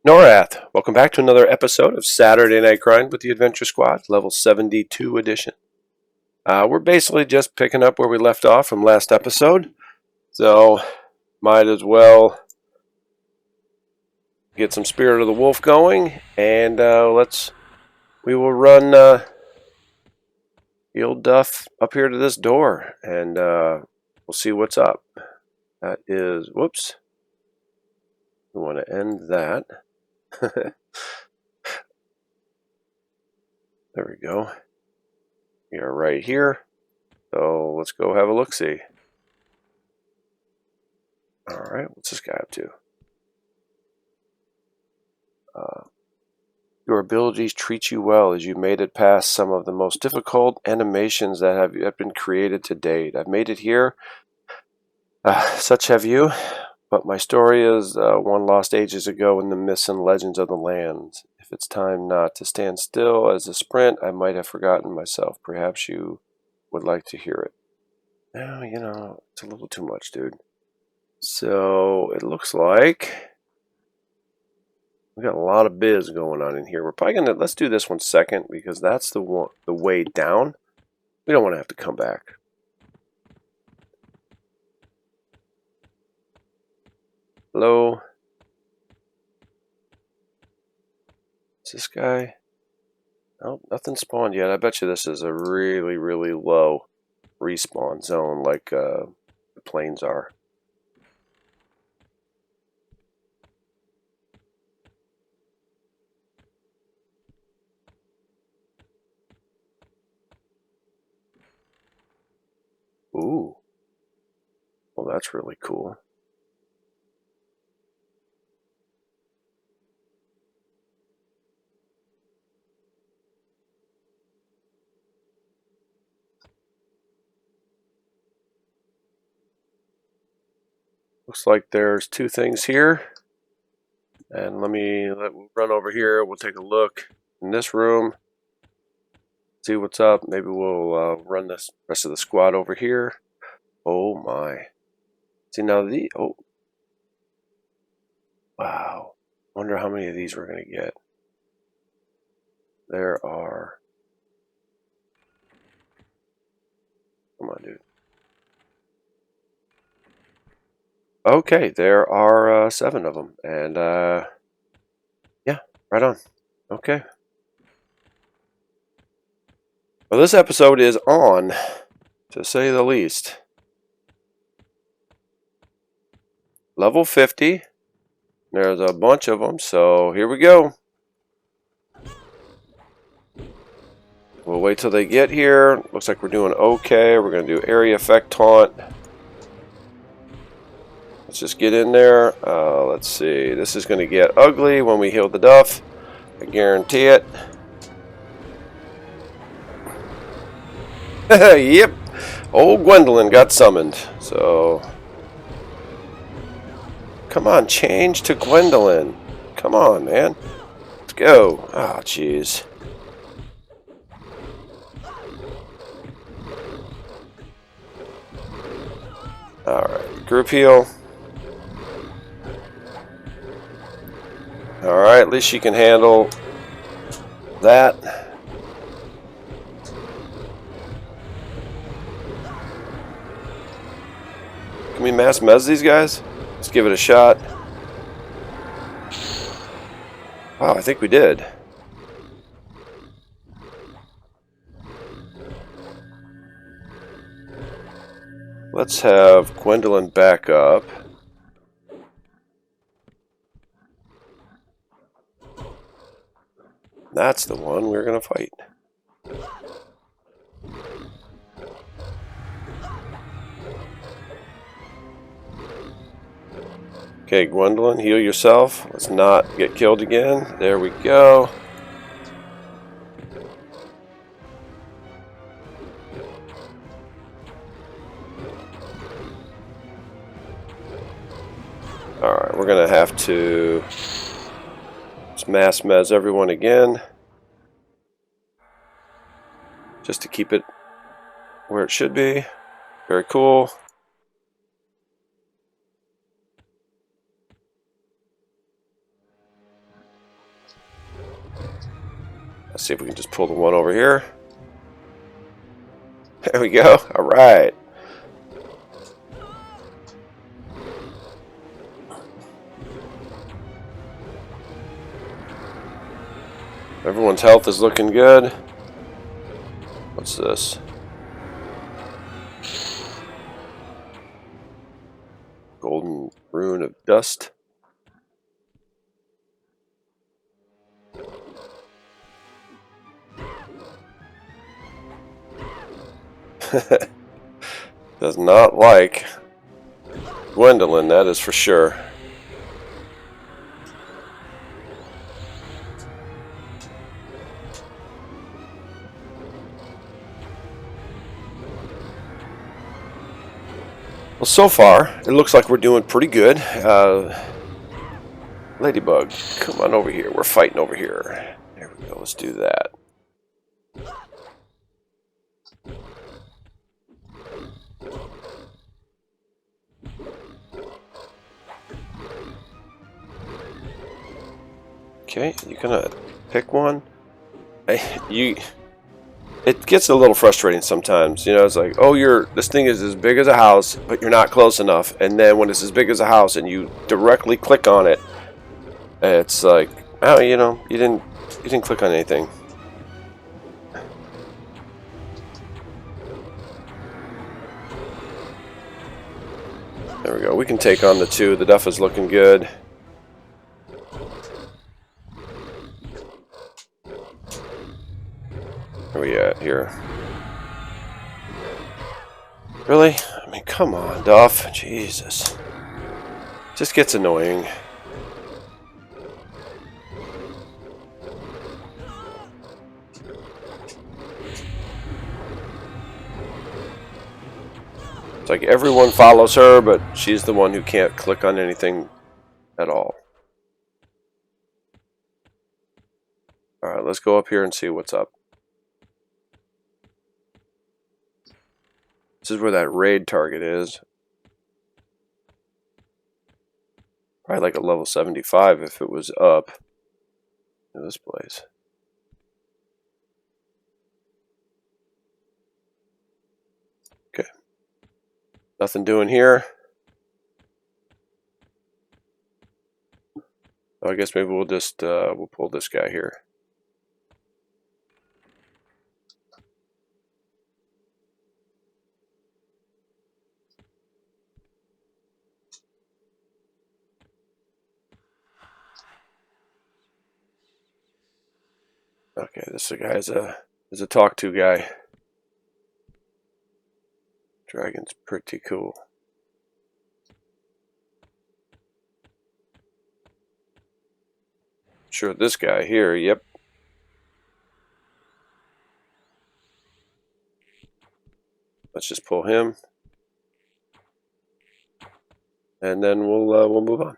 Norrath, welcome back to another episode of Saturday Night Grind with the Adventure Squad, level 72 edition. We're basically just picking up where we left off from last episode, so might as well get some Spirit of the Wolf going, and we will run the old Duff up here to this door, and we'll see what's up. That is, whoops, we want to end that. There we go. We are right here. So let's go have a look-see. Alright, what's this guy up to? Your abilities treat you well as you made it past some of the most difficult animations that have been created to date. I've made it here. Such have you. But my story is one lost ages ago in the myths and legends of the land. If it's time not to stand still as a sprint, I might have forgotten myself. Perhaps you would like to hear it. No, you know, it's a little too much, dude. So it looks like we got a lot of biz going on in here. We're probably gonna let's do this one second because that's the way down. We don't want to have to come back. Hello. Is this guy? Nope, nothing spawned yet. I bet you this is a really, really low respawn zone like the planes are. Ooh. Well, that's really cool. Looks like there's two things here. And we'll run over here. We'll take a look in this room. See what's up. Maybe we'll run this rest of the squad over here. Oh my. See now oh. Wow. Wonder how many of these we're going to get. There are. Come on, dude. Okay, there are 7 of them, and yeah, right on. Okay. Well, this episode is on, to say the least. Level 50. There's a bunch of them, so here we go. We'll wait till they get here. Looks like we're doing okay. We're going to do area effect taunt. Let's just get in there. Let's see. This is going to get ugly when we heal the Duff. I guarantee it. Yep. Old Gwendolyn got summoned. So, come on, change to Gwendolyn. Come on, man. Let's go. Oh, jeez. Alright, group heal. Alright, at least she can handle that. Can we mass mez these guys? Let's give it a shot. Wow, I think we did. Let's have Gwendolyn back up. That's the one we're going to fight. Okay, Gwendolyn, heal yourself. Let's not get killed again. There we go. Alright, we're going to have to mass mez everyone again. Just to keep it where it should be. Very cool. Let's see if we can just pull the one over here. There we go. All right. Everyone's health is looking good. What's this? Golden rune of dust. Does not like Gwendolyn, that is for sure. Well, so far, it looks like we're doing pretty good. Ladybug, come on over here. We're fighting over here. There we go. Let's do that. Okay, you're gonna pick one. It gets a little frustrating sometimes. You know, it's like, oh, this thing is as big as a house, but you're not close enough. And then when it's as big as a house and you directly click on it, it's like, oh, you know, you didn't click on anything. There we go. We can take on the two. The duff is looking good. Where are we at here? Really? I mean, come on, Duff. Jesus. Just gets annoying. It's like everyone follows her, but she's the one who can't click on anything at all. Alright, let's go up here and see what's up. This is where that raid target is. Probably like a level 75 if it was up in this place. Okay. Nothing doing here. I guess maybe we'll just we'll pull this guy here. Okay, this guy is a talk to guy. Dragon's pretty cool. Sure, this guy here, yep. Let's just pull him. And then we'll move on.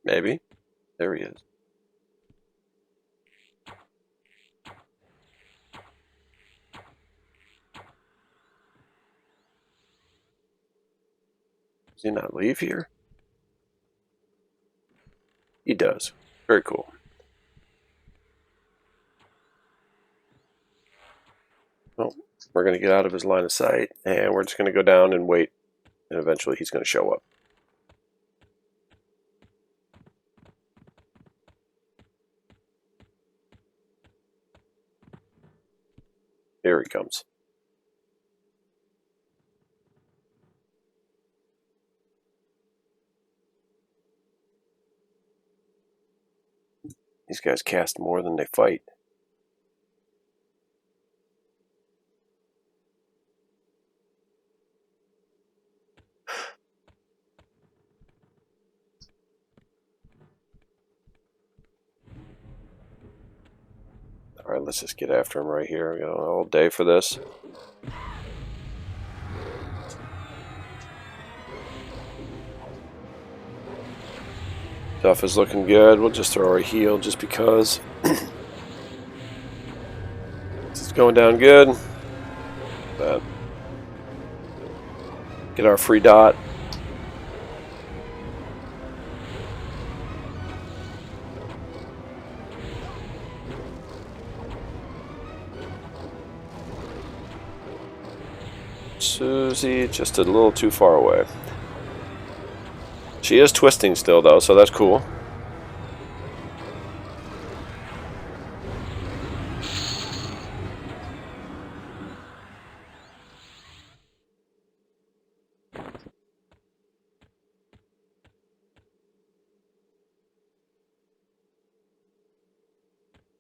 Maybe. There he is. Does he not leave here? He does. Very cool. Well, we're going to get out of his line of sight, and we're just going to go down and wait, and eventually he's going to show up. Here he comes. These guys cast more than they fight. Alright, let's just get after him right here. We got all day for this. Stuff is looking good. We'll just throw our heal just because. It's going down good. But Get our free dot. Susie, just a little too far away. She is twisting still, though, so that's cool.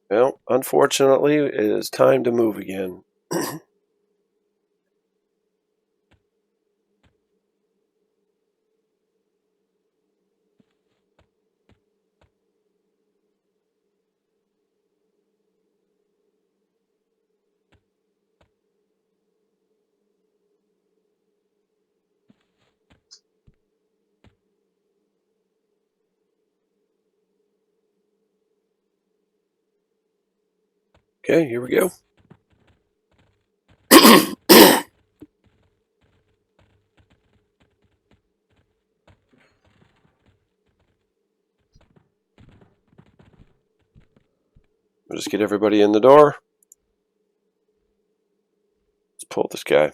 Well, unfortunately, it is time to move again. Okay, here we go. We'll just get everybody in the door. Let's pull this guy.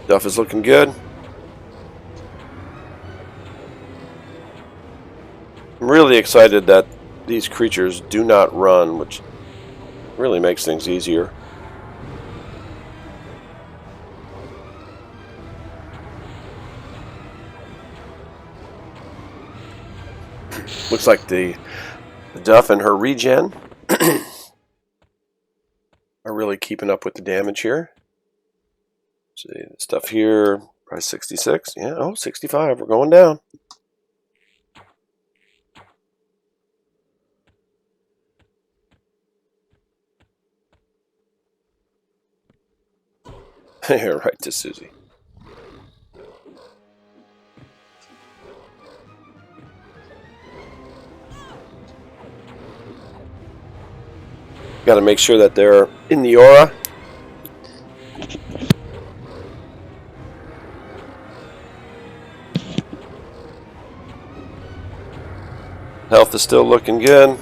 Stuff is looking good. I'm really excited that these creatures do not run, which really makes things easier. Looks like the Duff and her regen are really keeping up with the damage here. See, the stuff here, price 66. Yeah, oh, 65. We're going down. Right to Susie. Got to make sure that they're in the aura. Health is still looking good.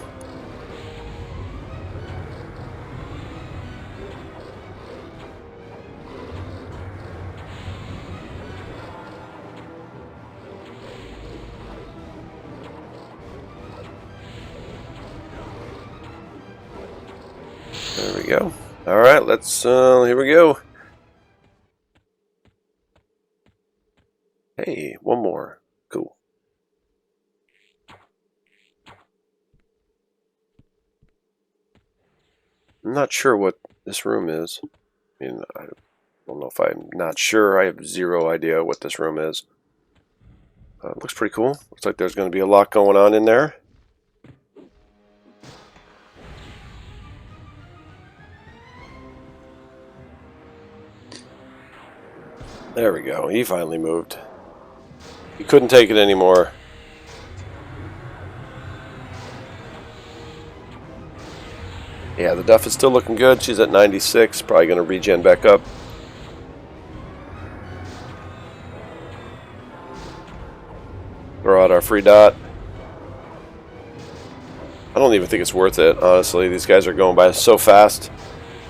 There we go. All right, let's, here we go. Hey, one more. Cool. I'm not sure what this room is. I mean, I don't know if I'm not sure. I have zero idea what this room is. It looks pretty cool. Looks like there's going to be a lot going on in there. There we go. He finally moved. He couldn't take it anymore. Yeah, the Duff is still looking good. She's at 96. Probably going to regen back up. Throw out our free dot. I don't even think it's worth it, honestly. These guys are going by so fast.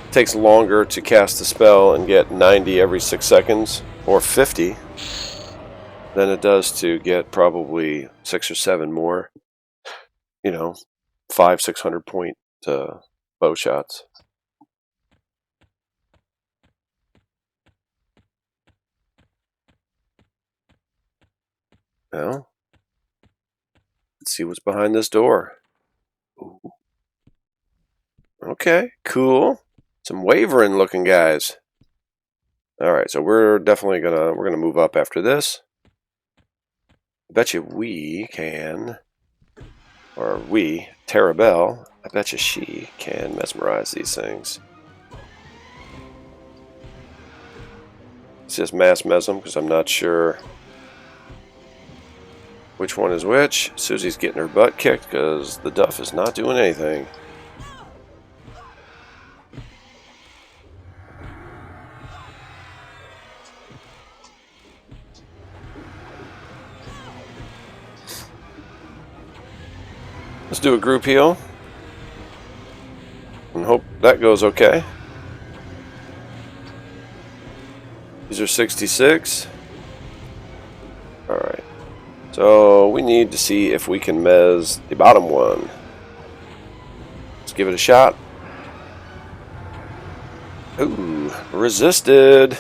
It takes longer to cast a spell and get 90 every 6 seconds, or 50, than it does to get probably 6 or 7 more, you know, 500-600 point bow shots. Well, let's see what's behind this door. Ooh. Okay, cool. Some wavering looking guys. All right, so we're definitely gonna move up after this. bet you we can, or we, Terabelle, I bet you she can mesmerize these things. It's just mass mesm because I'm not sure which one is which. Susie's getting her butt kicked because the Duff is not doing anything. Let's do a group heal and hope that goes okay. These are 66. Alright. So we need to see if we can mez the bottom one. Let's give it a shot. Ooh, resisted.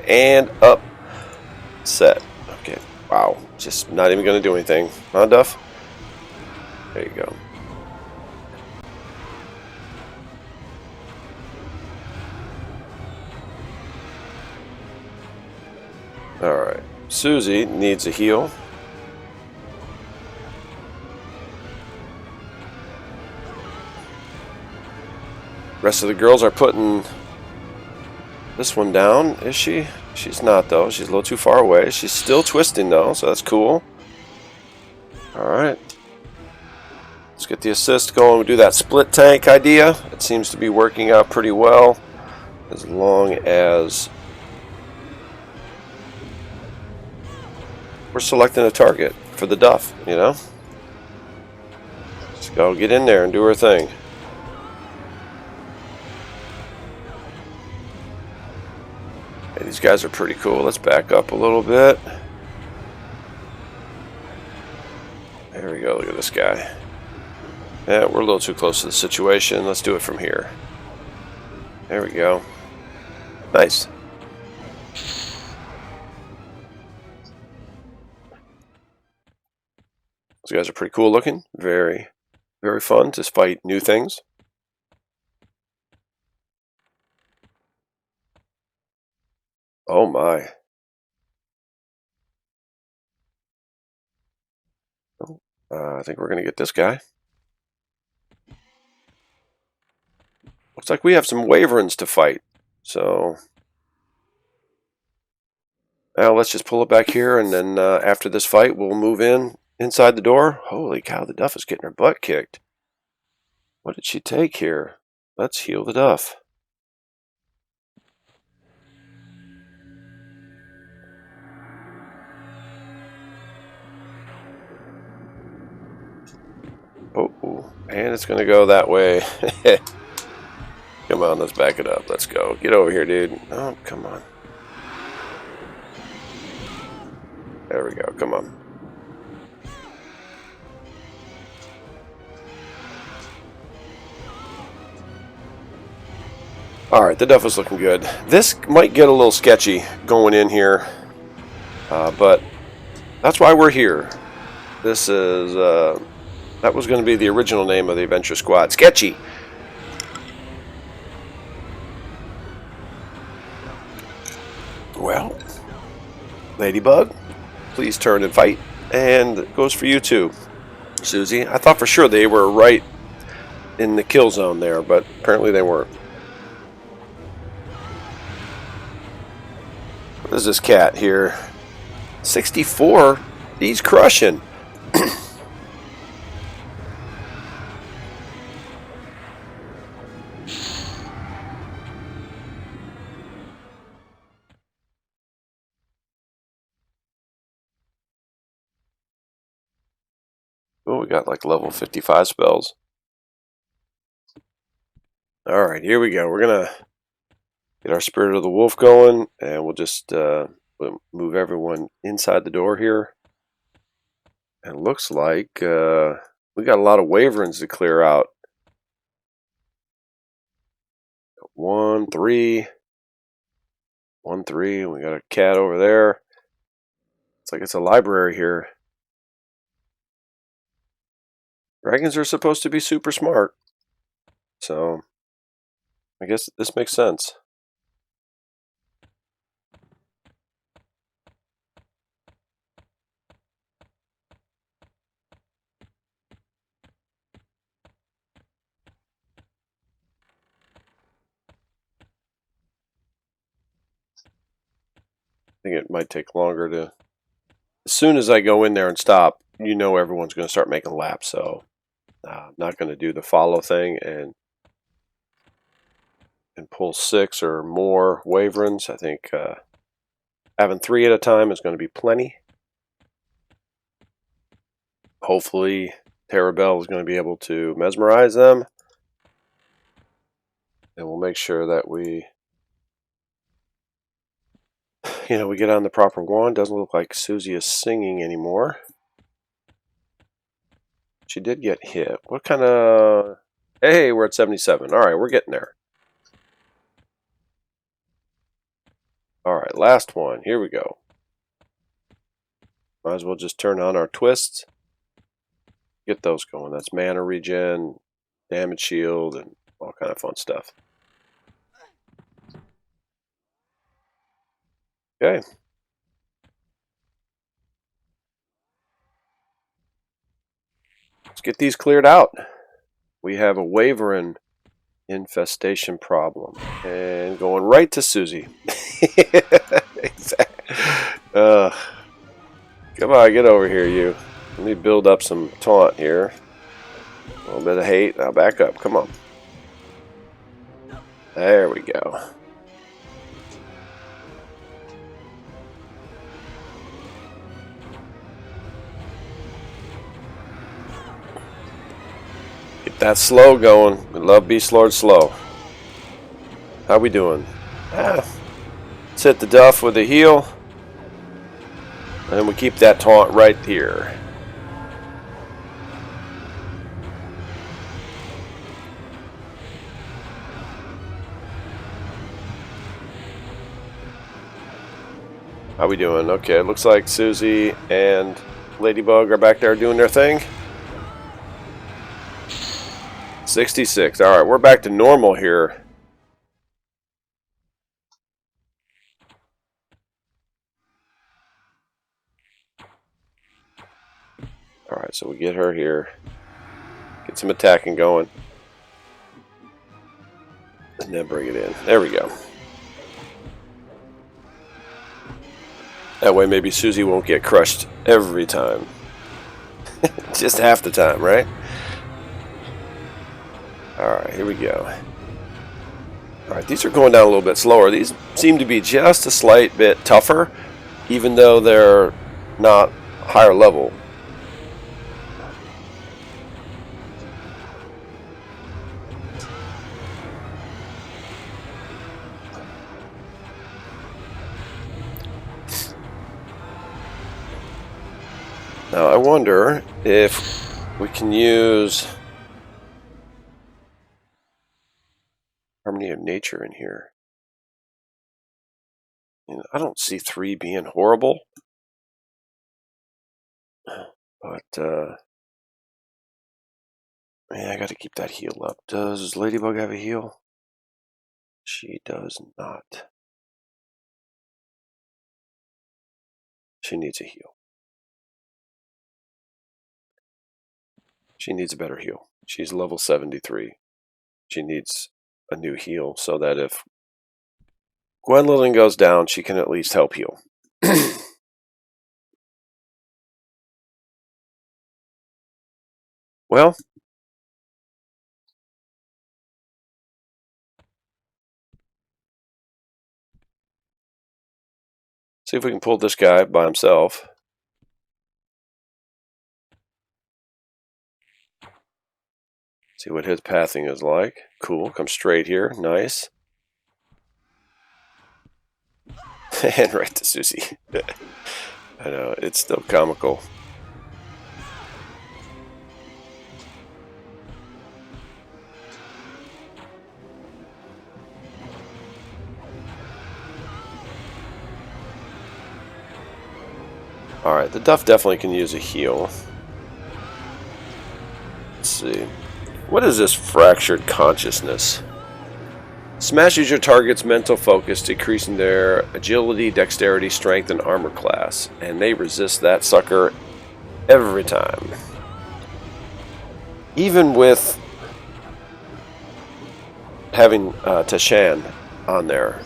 And up. Set. Okay. Wow. Just not even going to do anything. Huh, Duff? There you go. Alright. Susie needs a heal. Rest of the girls are putting this one down, is she? She's not, though. She's a little too far away. She's still twisting, though, so that's cool. Alright. Let's get the assist going. We'll do that split tank idea. It seems to be working out pretty well. As long as we're selecting a target for the Duff, you know? Just go get in there and do her thing. Hey, these guys are pretty cool. Let's back up a little bit. There we go. Look at this guy. Yeah, we're a little too close to the situation. Let's do it from here. There we go. Nice. These guys are pretty cool looking. Very, very fun to fight new things. Oh my. I think we're going to get this guy. Looks like we have some Wyverns to fight. So now let's just pull it back here, and then after this fight, we'll move inside the door. Holy cow, the Duff is getting her butt kicked. What did she take here? Let's heal the Duff. Oh, and it's going to go that way. Come on, let's back it up. Let's go. Get over here, dude. Oh, come on. There we go. Come on. Alright, the Duff is looking good. This might get a little sketchy going in here. But that's why we're here. This is... that was going to be the original name of the Adventure Squad. Sketchy! Well, Ladybug, please turn and fight. And it goes for you too, Susie. I thought for sure they were right in the kill zone there, but apparently they weren't. What is this cat here? 64? He's crushing. Oh, we got like level 55 spells. Alright, here we go. We're going to get our Spirit of the Wolf going, and we'll just move everyone inside the door here. And it looks like we got a lot of Wyverns to clear out. 1, 3. 1, 3. We got a cat over there. It's like it's a library here. Dragons are supposed to be super smart. So, I guess this makes sense. think it might take longer to... As soon as I go in there and stop, you know everyone's going to start making laps, so I'm not going to do the follow thing and pull 6 or more Waverns. I think having 3 at a time is going to be plenty. Hopefully Terabell is going to be able to mesmerize them, and we'll make sure that we get on the proper one. Doesn't look like Susie is singing anymore. She did get hit. What kind of... Hey, we're at 77. All right, we're getting there. All right, last one. Here we go. Might as well just turn on our twists. Get those going. That's mana regen, damage shield, and all kind of fun stuff. Okay. Let's get these cleared out. We have a Waverin infestation problem. And going right to Susie. Come on, get over here, you. Let me build up some taunt here. A little bit of hate. Now back up. Come on. There we go. Get that slow going. We love Beast Lord slow. How we doing? Let's hit the duff with a heal. And we keep that taunt right here. How we doing? Okay, it looks like Susie and Ladybug are back there doing their thing. 66. Alright, we're back to normal here. Alright, so we get her here. Get some attacking going. And then bring it in. There we go. That way maybe Susie won't get crushed every time. Just half the time, right? Alright, here we go. Alright, these are going down a little bit slower. These seem to be just a slight bit tougher, even though they're not higher level. Now I wonder if we can use Harmony of Nature in here. I don't see 3 being horrible, but man, I got to keep that heal up. Does Ladybug have a heal? She does not. She needs a heal. She needs a better heal. She's level 73. She needs a new heal so that if Gwendolyn goes down, she can at least help heal. Well, see if we can pull this guy by himself. See what his pathing is like. Cool, come straight here. Nice. And right to Susie. I know, it's still comical. Alright, the Duff definitely can use a heal. Let's see. What is this fractured consciousness? Smashes your target's mental focus, decreasing their agility, dexterity, strength, and armor class. And they resist that sucker every time. Even with having Tashan on there.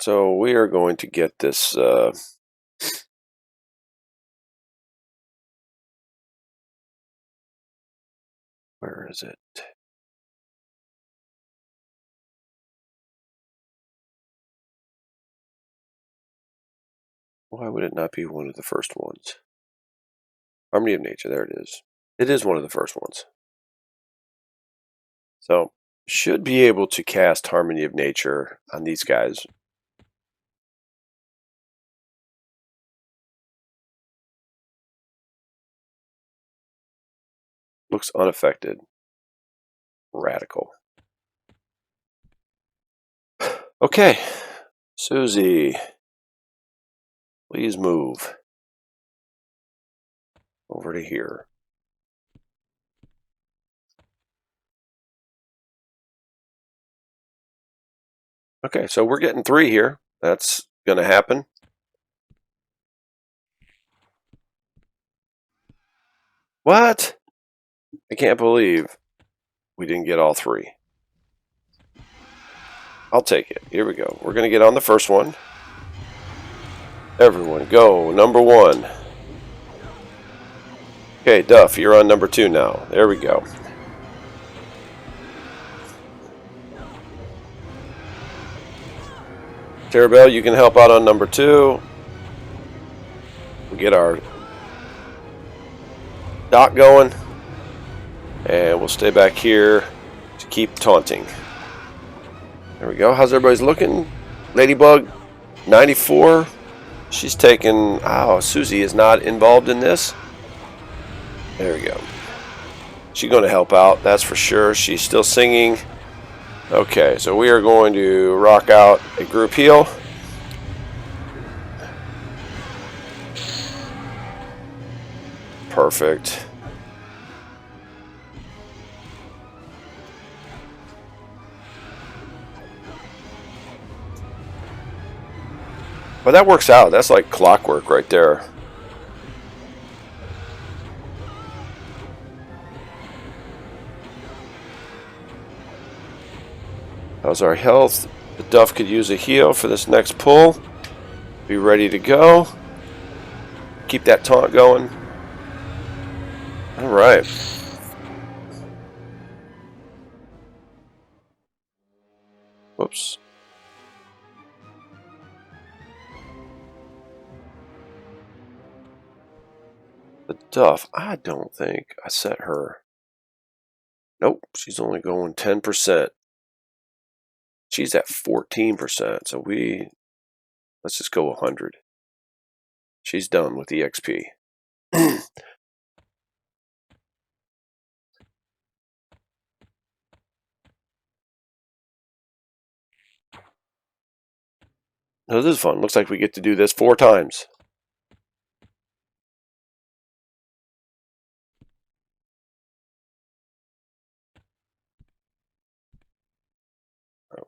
so we are going to get this. Where is it? Why would it not be one of the first ones? Harmony of Nature, there it is. It is one of the first ones. So, should be able to cast Harmony of Nature on these guys. Looks unaffected. Radical. Okay, Susie, please move over to here. Okay, so we're getting 3 here. That's going to happen. What? I can't believe we didn't get all 3. I'll take it. Here we go. We're going to get on the first one. Everyone, go. Number 1. Okay, Duff, you're on number 2 now. There we go. Terabelle, you can help out on number 2. We'll get our dot going. And we'll stay back here to keep taunting. There we go. How's everybody's looking? Ladybug, 94. She's taken... Oh, Susie is not involved in this. There we go. She's going to help out, that's for sure. She's still singing. Okay, so we are going to rock out a group heal. Perfect. But that works out. That's like clockwork right there. How's our health? The Duff could use a heal for this next pull. Be ready to go. Keep that taunt going. All right. Whoops. The Duff, I don't think I set her. Nope, she's only going 10%. She's at 14%, so let's just go 100. She's done with EXP. No, this is fun. Looks like we get to do this 4 times.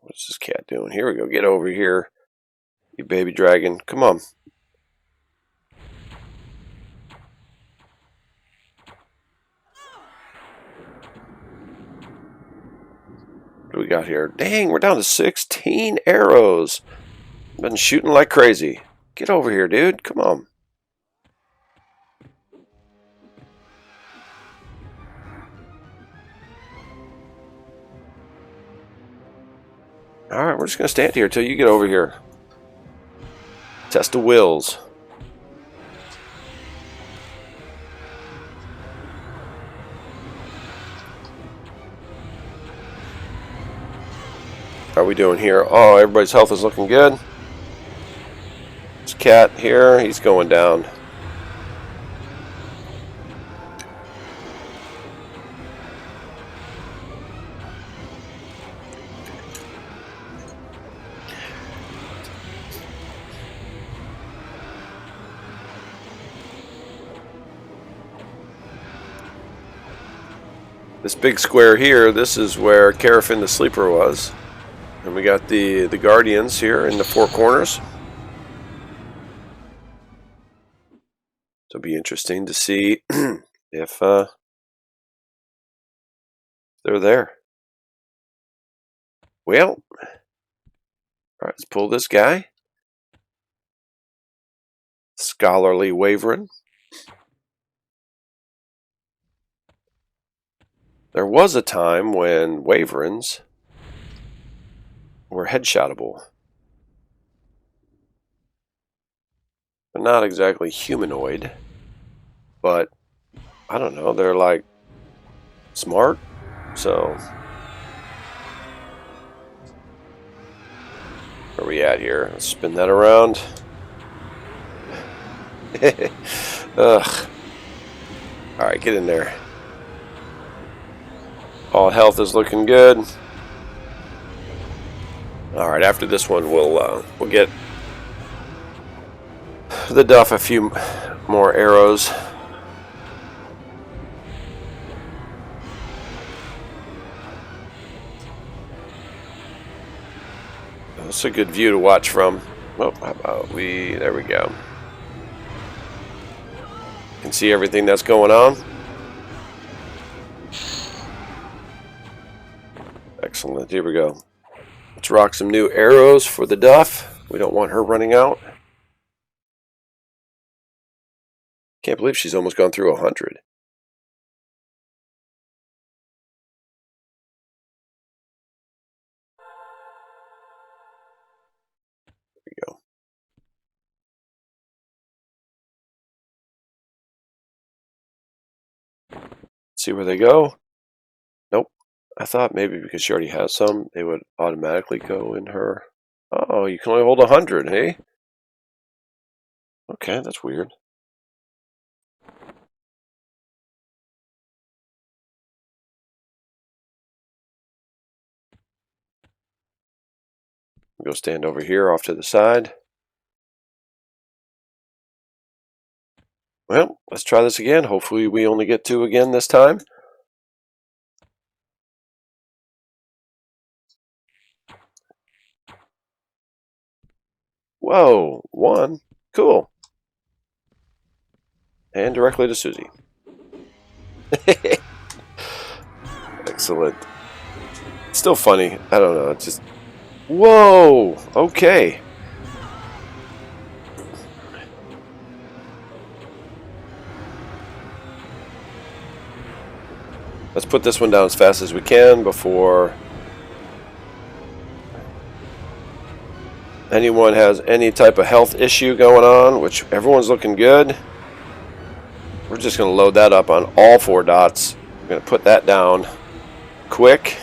What's this cat doing? Here we go. Get over here, you baby dragon. Come on. What do we got here? Dang, we're down to 16 arrows. Been shooting like crazy. Get over here, dude. Come on. Alright, we're just going to stand here until you get over here. Test the wills. How are we doing here? Oh, everybody's health is looking good. This cat here, he's going down. This big square here, this is where Carafin the Sleeper was. And we got the Guardians here in the 4 corners. So it'll be interesting to see if they're there. Well, Alright, let's pull this guy. Scholarly Wyvern. There was a time when Wyverns were headshotable. They're not exactly humanoid, but I don't know, they're like smart, so where are we at here? Let's spin that around. Ugh. Alright, get in there. All health is looking good. Alright, after this one we'll get the Duff a few more arrows. That's a good view to watch from. Oh, how about there we go. You can see everything that's going on. Excellent, here we go. Let's rock some new arrows for the Duff. We don't want her running out. Can't believe she's almost gone through 100. There we go. See where they go? Nope. I thought maybe because she already has some, they would automatically go in her. Oh, you can only hold 100, hey? Okay, that's weird. Go stand over here off to the side. Well, let's try this again. Hopefully we only get 2 again this time. Whoa, 1. Cool. And directly to Susie. Excellent. Still funny. I don't know. It's just... Whoa! Okay. Let's put this one down as fast as we can before anyone has any type of health issue going on, which everyone's looking good. We're just going to load that up on all 4 dots. We're going to put that down quick.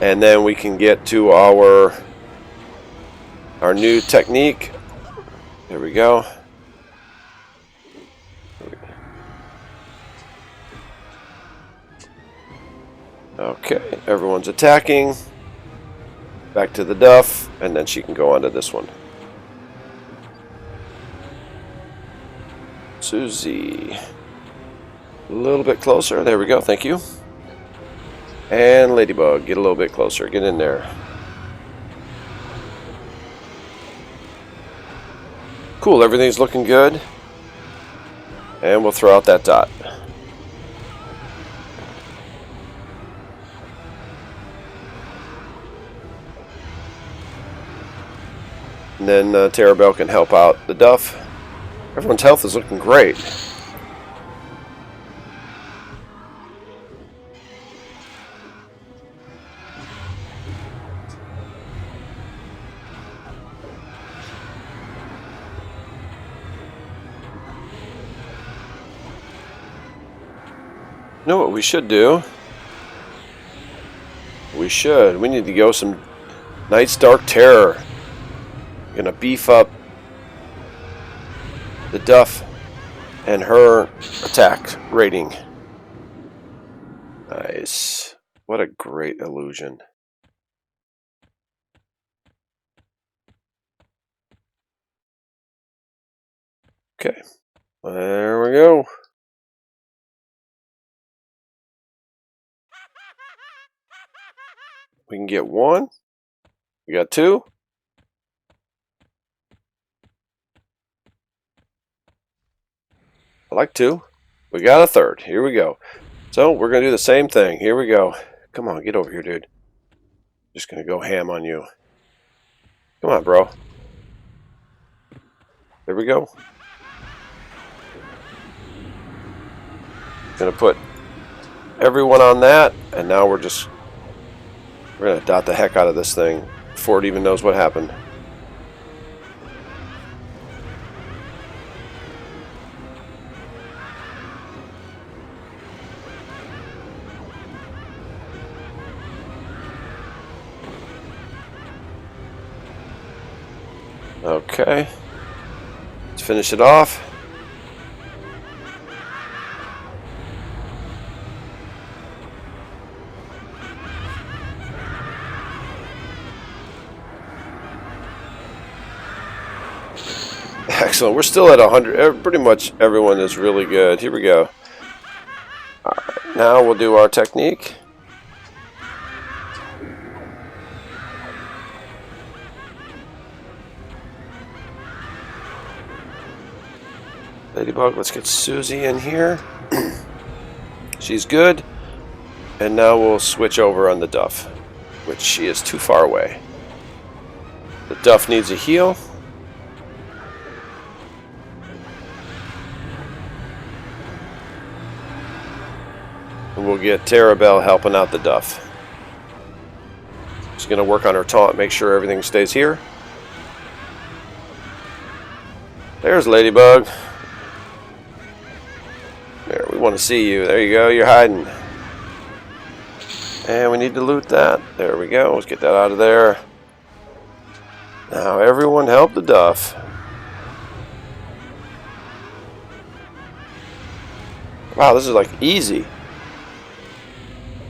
And then we can get to our new technique. There we go. Okay, everyone's attacking. Back to the Duff, and then she can go on to this one. Susie. A little bit closer. There we go. Thank you. And Ladybug, get a little bit closer. Get in there. Cool, everything's looking good. And we'll throw out that dot. And then Terabelle can help out the Duff. Everyone's health is looking great. You know what we should do? We need to go some Night's Dark Terror. Gonna beef up the Duff and her attack rating. Nice. What a great illusion. Okay. There we go. We can get 1. We got 2. I like 2. We got a 3rd. Here we go. So we're going to do the same thing. Here we go. Come on, get over here, dude. Just going to go ham on you. Come on, bro. There we go. Gonna put everyone on that, and now we're gonna dot the heck out of this thing before it even knows what happened. Okay, let's finish it off. Excellent. We're still at 100. Pretty much everyone is really good. Here we go. All right, now we'll do our technique. Ladybug, let's get Susie in here. She's good. And now we'll switch over on the Duff, which she is too far away. The Duff needs a heal. And we'll get Terabelle helping out the Duff. She's going to work on her taunt, make sure everything stays here. There's Ladybug. There, we want to see you. There you go, you're hiding. And we need to loot that. There we go, let's get that out of there. Now everyone help the Duff. Wow, this is like easy.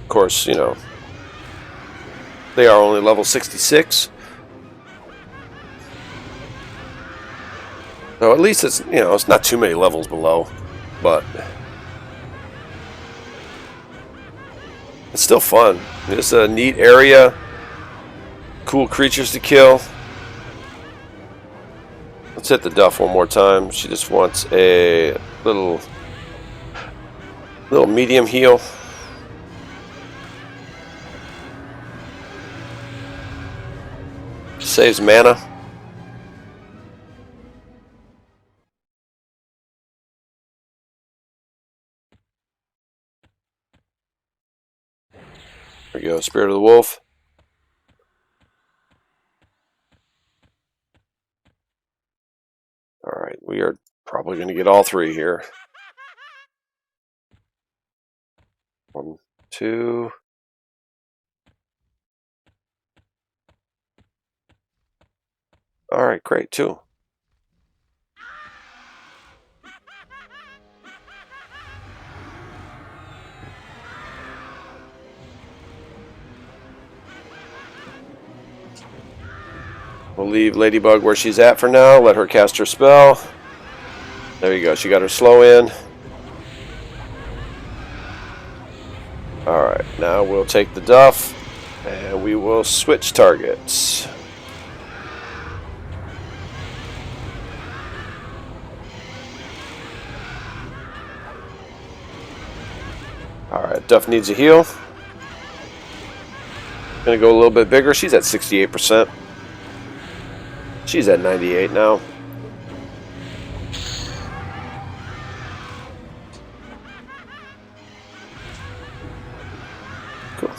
Of course, you know, they are only level 66. So at least it's, you know, it's not too many levels below, but it's still fun. It's a neat area, cool creatures to kill. Let's hit the Duff one more time. She just wants a little medium heal. Saves mana. There we go, Spirit of the Wolf. Alright, we are probably going to get all three here. 1, 2. Alright, great, 2. We'll leave Ladybug where she's at for now. Let her cast her spell. There you go. She got her slow in. Alright, now we'll take the Duff. And we will switch targets. Alright, Duff needs a heal. Gonna go a little bit bigger. She's at 68%. She's at 98 now. Cool.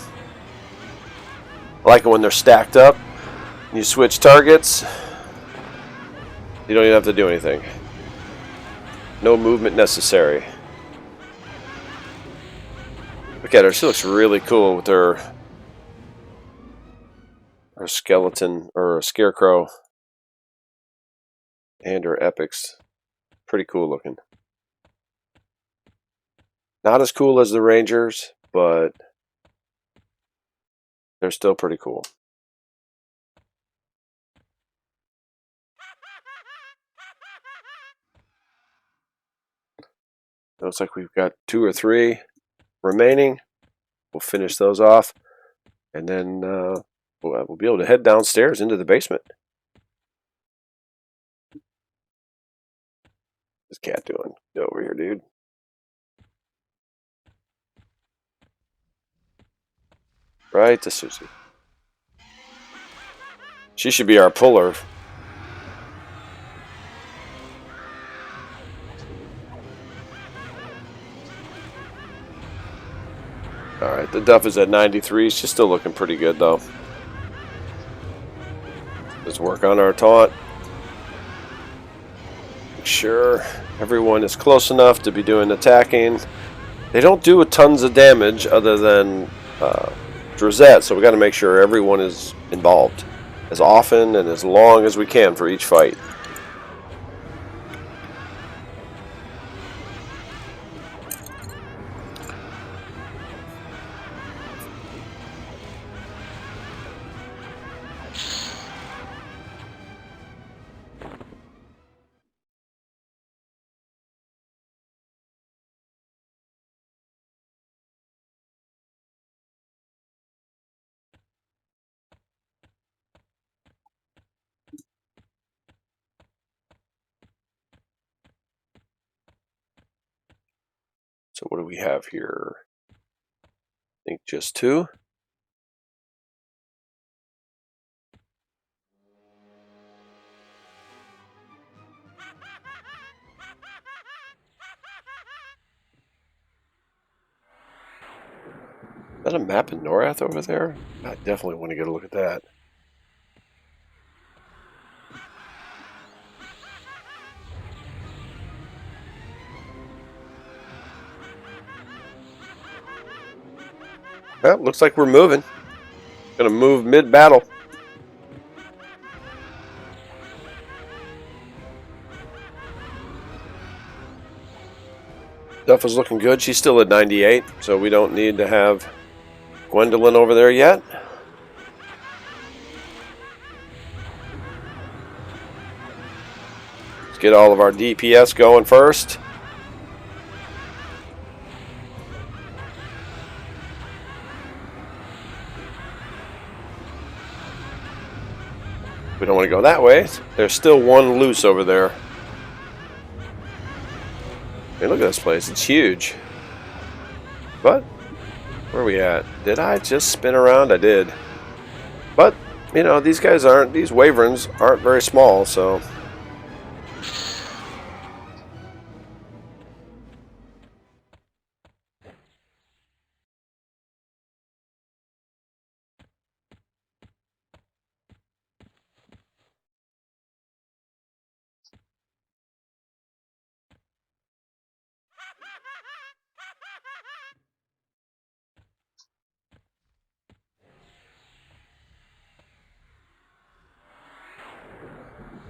I like it when they're stacked up. You switch targets. You don't even have to do anything. No movement necessary. Look at her. She looks really cool with her skeleton or a scarecrow. And her epics. Pretty cool looking. Not as cool as the Rangers, but they're still pretty cool. Looks like we've got 2 or 3 remaining. We'll finish those off. And then we'll be able to head downstairs into the basement. What's this cat doing? Get over here, dude. Right to Susie. She should be our puller. Alright, the Duff is at 93. She's still looking pretty good, though. Let's work on our taunt. Make sure everyone is close enough to be doing attacking. They don't do tons of damage other than Drazette, so we got to make sure everyone is involved as often and as long as we can for each fight. So what do we have here? I think just 2. Is that a map in Norrath over there? I definitely want to get a look at that. Well, looks like we're moving. Gonna move mid-battle. Duff is looking good. She's still at 98, so we don't need to have Gwendolyn over there yet. Let's get all of our DPS going first. We don't want to go that way. There's still one loose over there. Hey, look at this place. It's huge. But, where are we at? Did I just spin around? I did. But, you know, these guys aren't, these Wyverns aren't very small, so.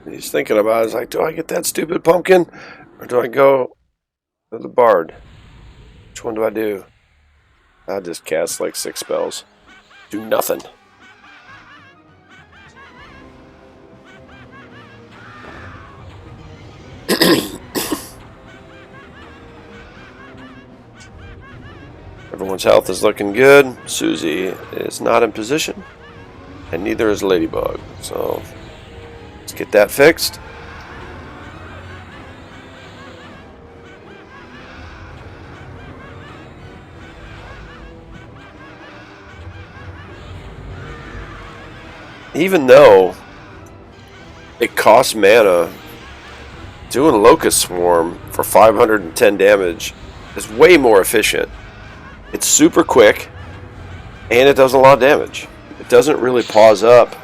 He's thinking about it. He's like, do I get that stupid pumpkin? Or do I go to the bard? Which one do I do? I just cast like 6 spells. Do nothing. Everyone's health is looking good. Susie is not in position. And neither is Ladybug. So let's get that fixed. Even though it costs mana, doing Locust Swarm for 510 damage is way more efficient. It's super quick, and it does a lot of damage. It doesn't really pause up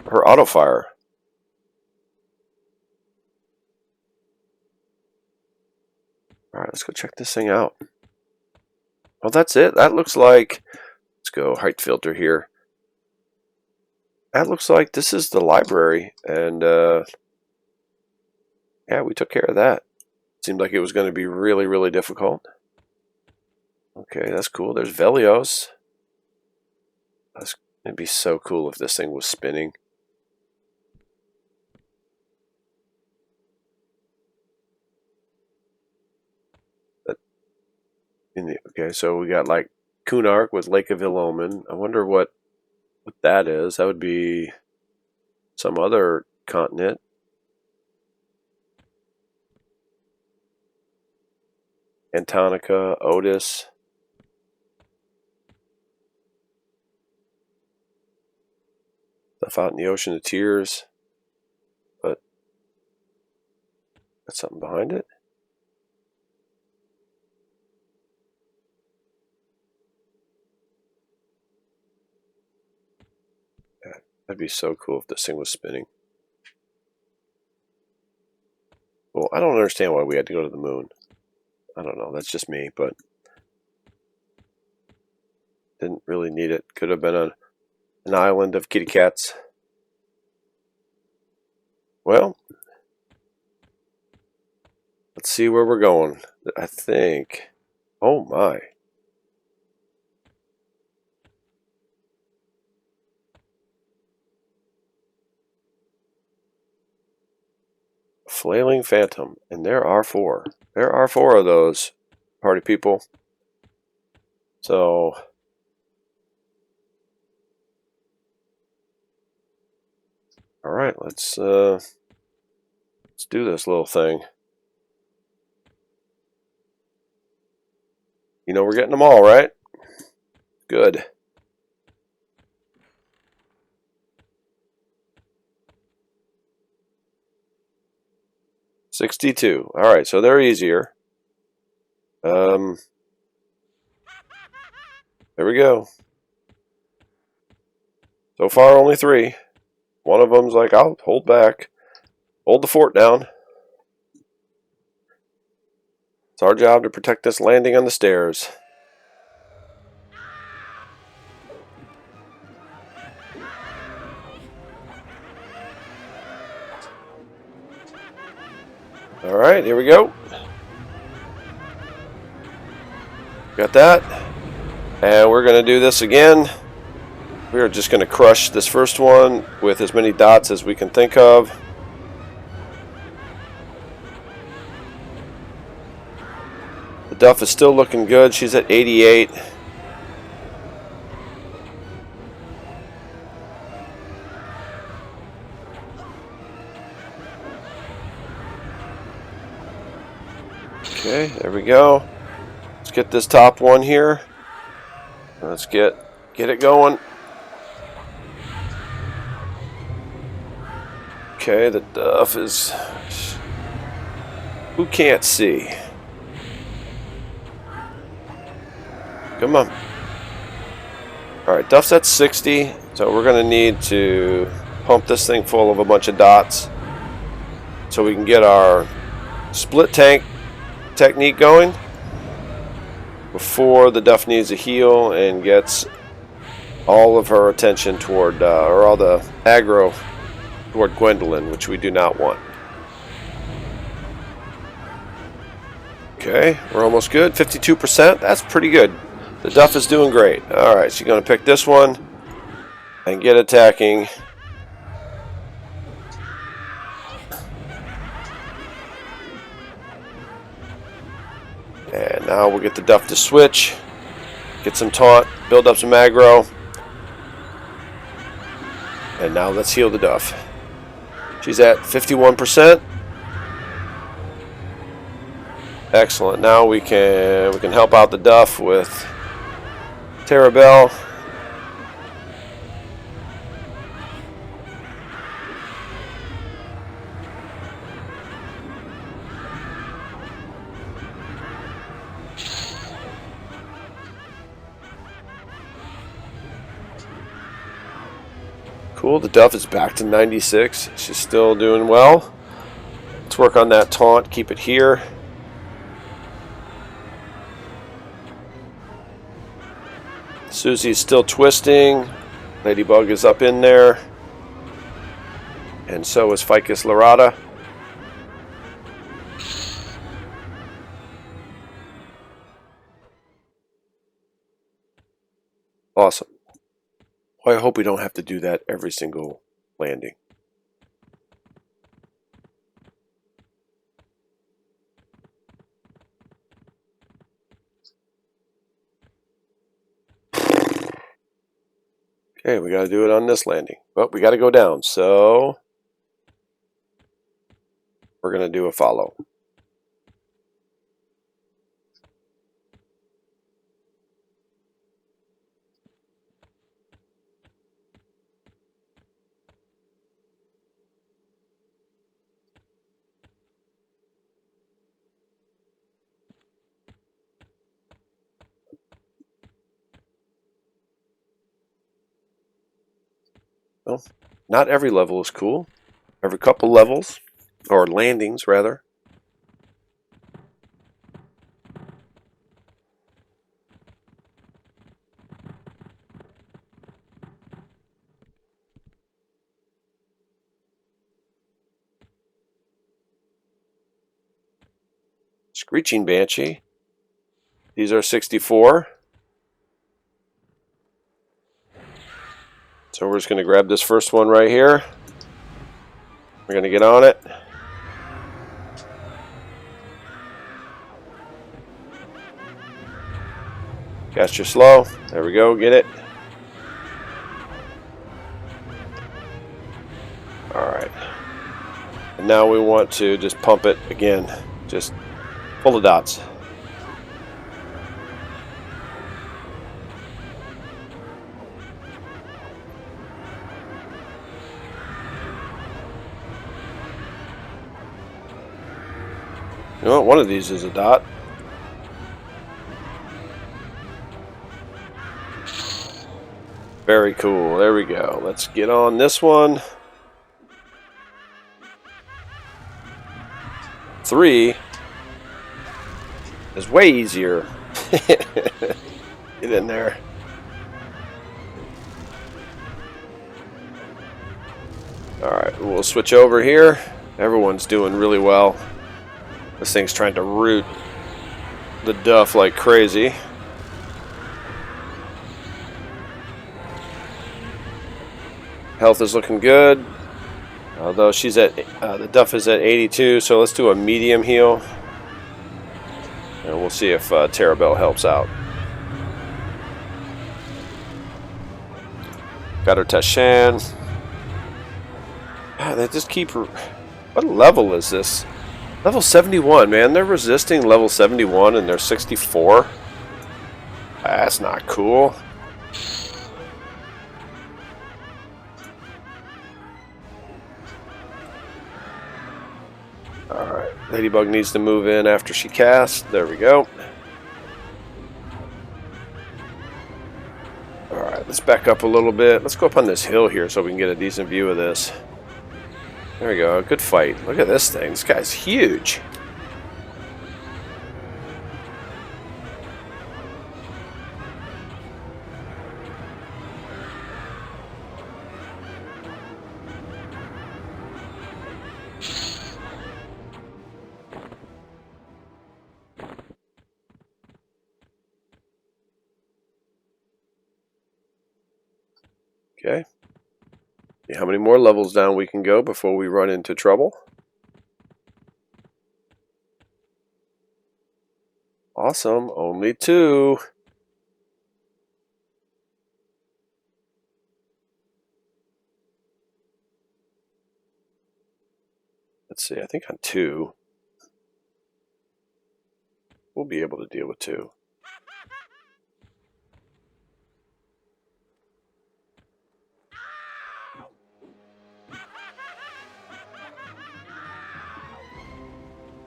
her auto fire. Alright, let's go check this thing out. Well, that's it. That looks like... Let's go height filter here. That looks like this is the library, and yeah, we took care of that. Seemed like it was going to be really, really difficult. Okay, that's cool. There's Velios. It'd be so cool if this thing was spinning. Okay, so we got like Kunark with Lake of Ill-Omen. I wonder what that is. That would be some other continent. Antonica, Otis. Stuff out in the ocean of tears. But got something behind it. That'd be so cool if this thing was spinning. Well, I don't understand why we had to go to the moon. I don't know. That's just me, but didn't really need it. Could have been an island of kitty cats. Well, let's see where we're going. I think. Oh my. Flailing Phantom, and there are 4. There are 4 of those, party people. So, all right, let's do this little thing. You know we're getting them all, right? Good. $62. All right, so they're easier. There we go. So far, only 3. One of them's like, I'll hold back. Hold the fort down. It's our job to protect this landing on the stairs. All right, here we go. Got that. And we're going to do this again. We are just going to crush this first one with as many dots as we can think of. The Duff is still looking good. She's at 88. Okay, there we go. Let's get this top one here. Let's get it going. Okay, the Duff is... Who can't see? Come on. Alright, Duff's at 60, so we're going to need to pump this thing full of a bunch of dots so we can get our split tank technique going before the Duff needs a heal and gets all of her attention toward, or all the aggro toward Gwendolyn, which we do not want. Okay, we're almost good. 52%. That's pretty good. The Duff is doing great. Alright, she's going to pick this one and get attacking. And now we'll get the Duff to switch, get some taunt, build up some aggro. And now let's heal the Duff. She's at 51%. Excellent. Now we can help out the Duff with Terabell. Cool, the Duff is back to 96. She's still doing well. Let's work on that taunt, keep it here. Susie's still twisting. Ladybug is up in there. And so is Ficus Lorata. Awesome. Well, I hope we don't have to do that every single landing. Okay, we got to do it on this landing. But we got to go down, so we're going to do a follow. Well, not every level is cool. Every couple levels, or landings rather. Screeching Banshee. These are 64. So we're just going to grab this first one right here. We're going to get on it. Cast your slow. There we go. Get it. Alright. And now we want to just pump it again. Just full of dots. You know what? One of these is a dot. Very cool. There we go. Let's get on this one. 3 is way easier. Get in there. Alright, we'll switch over here. Everyone's doing really well. This thing's trying to root the duff like crazy. Health is looking good. Although she's at, the duff is at 82, so let's do a medium heal. And we'll see if Terabelle helps out. Got her Tashan. They just keep... What level is this? Level 71, man. They're resisting level 71 and they're 64. That's not cool. Alright, Ladybug needs to move in after she casts. There we go. Alright, let's back up a little bit. Let's go up on this hill here so we can get a decent view of this. There we go, good fight. Look at this thing. This guy's huge. Okay. See how many more levels down we can go before we run into trouble. Awesome, only 2. Let's see, I think on 2, we'll be able to deal with 2.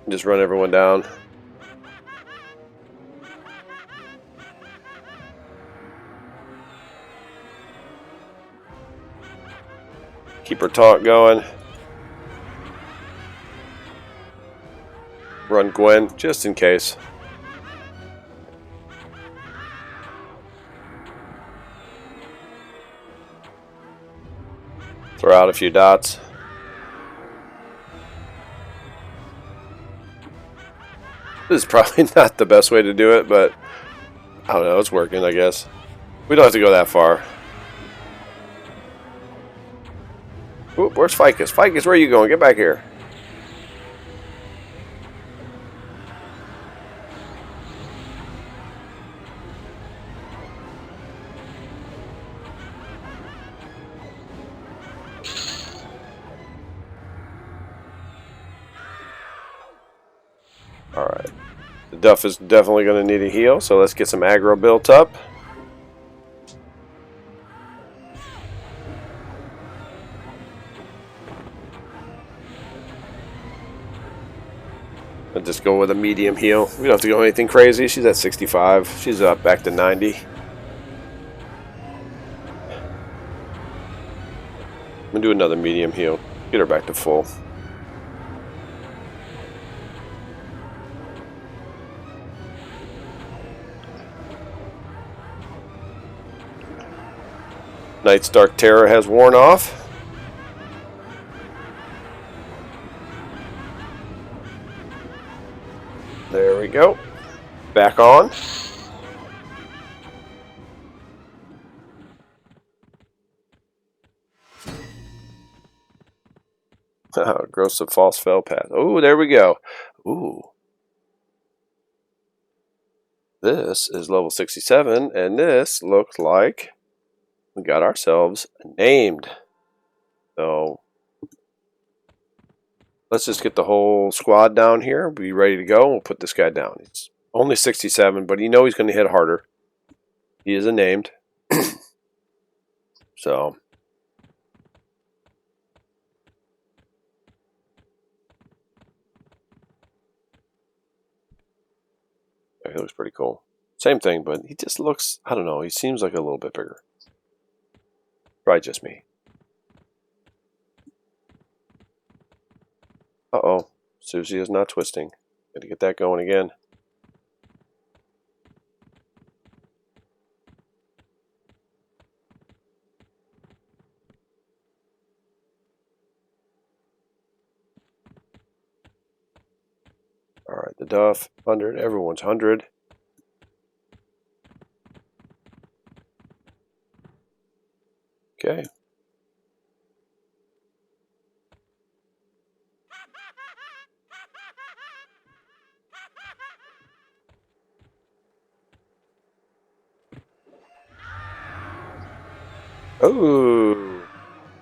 Just run everyone down. Keep her taunt going. Run Gwen, just in case. Throw out a few dots. This is probably not the best way to do it, but I don't know, it's working, I guess. We don't have to go that far. Oop, where's Ficus? Ficus, where are you going? Get back here. Alright. The Duff is definitely going to need a heal, so let's get some aggro built up. I'll just go with a medium heal. We don't have to go anything crazy. She's at 65. She's up back to 90. And do another medium heal. Get her back to full. Night's Dark Terror has worn off. There we go. Back on. Gross of false fell path. Oh, there we go. Ooh. This is level 67, and this looks like we got ourselves named. So let's just get the whole squad down here. Be ready to go. We'll put this guy down. It's only 67, but you know he's going to hit harder. He is a named. So he looks pretty cool. Same thing, but he just looks, I don't know, he seems like a little bit bigger. Probably just me. Uh-oh. Susie is not twisting. Got to get that going again. Alright, the Duff, 100. Everyone's 100. Okay. Oh,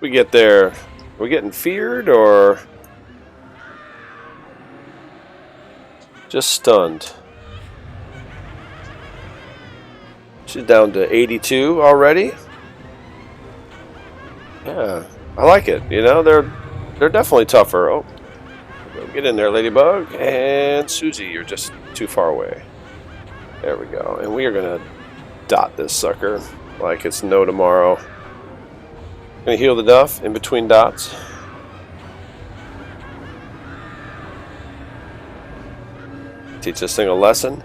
we get there. Are we getting feared or just stunned? She's down to 82 already. Yeah, I like it. You know, they're definitely tougher. Oh, get in there, Ladybug. And Susie, you're just too far away. There we go. And we are gonna dot this sucker like it's no tomorrow. Gonna heal the Duff in between dots. Teach this thing a lesson.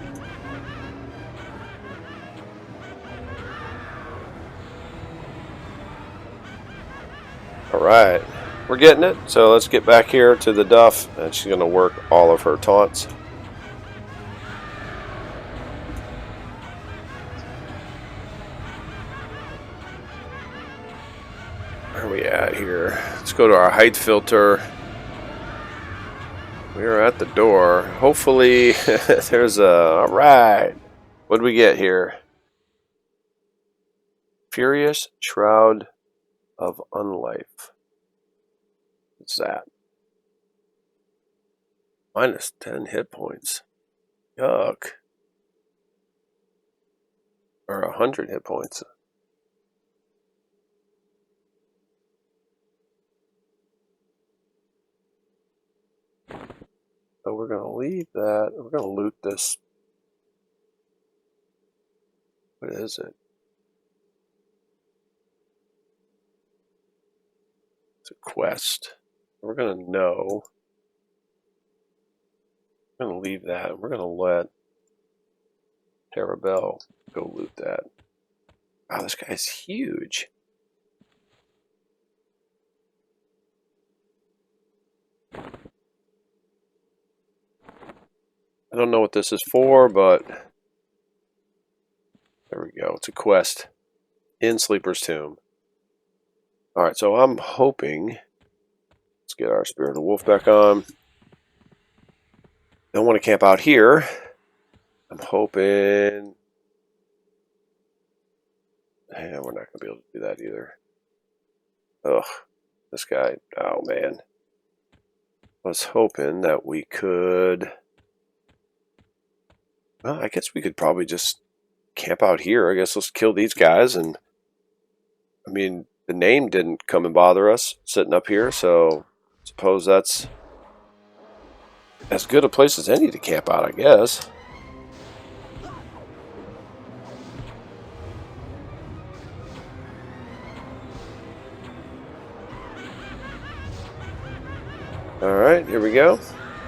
Alright, we're getting it. So let's get back here to the Duff, and she's gonna work all of her taunts. Where are we at here? Let's go to our height filter. We are at the door. Hopefully there's a... Alright. What do we get here? Furious Shroud of Unlife. What's that? Minus 10 hit points. Yuck. Or 100 hit points. So we're going to leave that. We're going to loot this. What is it? It's a quest. We're going to know. We're going to leave that. We're going to let Terabell go loot that. Wow, this guy's huge. I don't know what this is for, but there we go. It's a quest in Sleeper's Tomb. Alright, so I'm hoping... Let's get our Spirit of the Wolf back on. Don't want to camp out here. I'm hoping... Yeah, we're not going to be able to do that either. Ugh, this guy... Oh, man. I was hoping that we could... Well, I guess we could probably just camp out here. I guess let's kill these guys. And I mean, the name didn't come and bother us sitting up here, so I suppose that's as good a place as any to camp out, I guess. All right, here we go.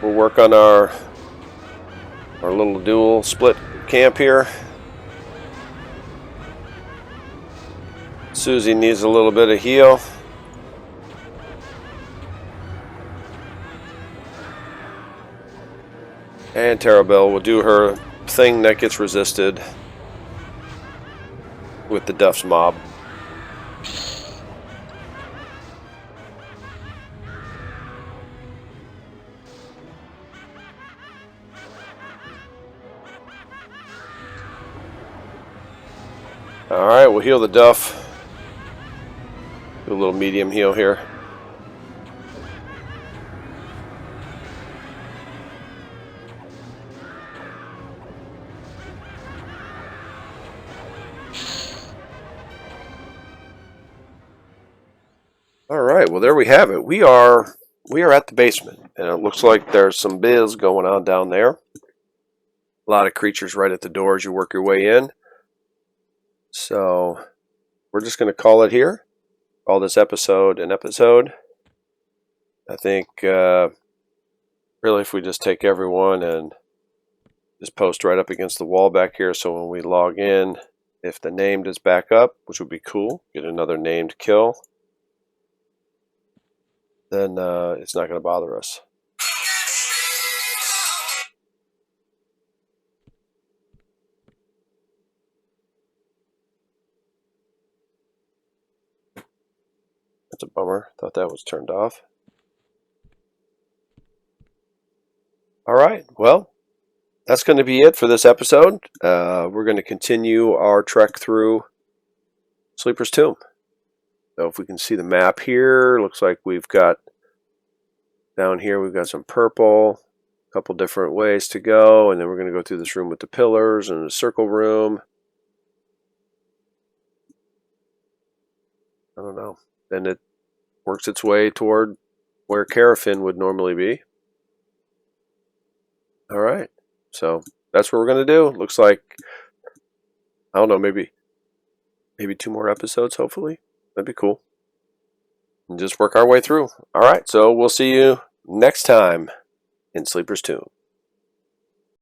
We'll work on our little dual split camp here. Susie needs a little bit of heal. And Tarabelle will do her thing that gets resisted with the Duff's mob. Alright, we'll heal the Duff. Do a little medium heal here. Alright, well there we have it. We are at the basement, and it looks like there's some biz going on down there. A lot of creatures right at the door as you work your way in. So we're just going to call it here. Call this episode an episode. I think really if we just take everyone and just post right up against the wall back here, so when we log in, if the named is back up, which would be cool, get another named kill, then it's not going to bother us. That's a bummer. Thought that was turned off. Alright, well, that's going to be it for this episode. We're going to continue our trek through Sleeper's Tomb. So if we can see the map here, looks like we've got, down here we've got some purple, a couple different ways to go, and then we're going to go through this room with the pillars and the circle room. I don't know. Then it works its way toward where Carafin would normally be. Alright, so that's what we're going to do. Looks like, I don't know, maybe 2 more episodes, hopefully. That'd be cool. And just work our way through. Alright, so we'll see you next time in Sleeper's Tomb.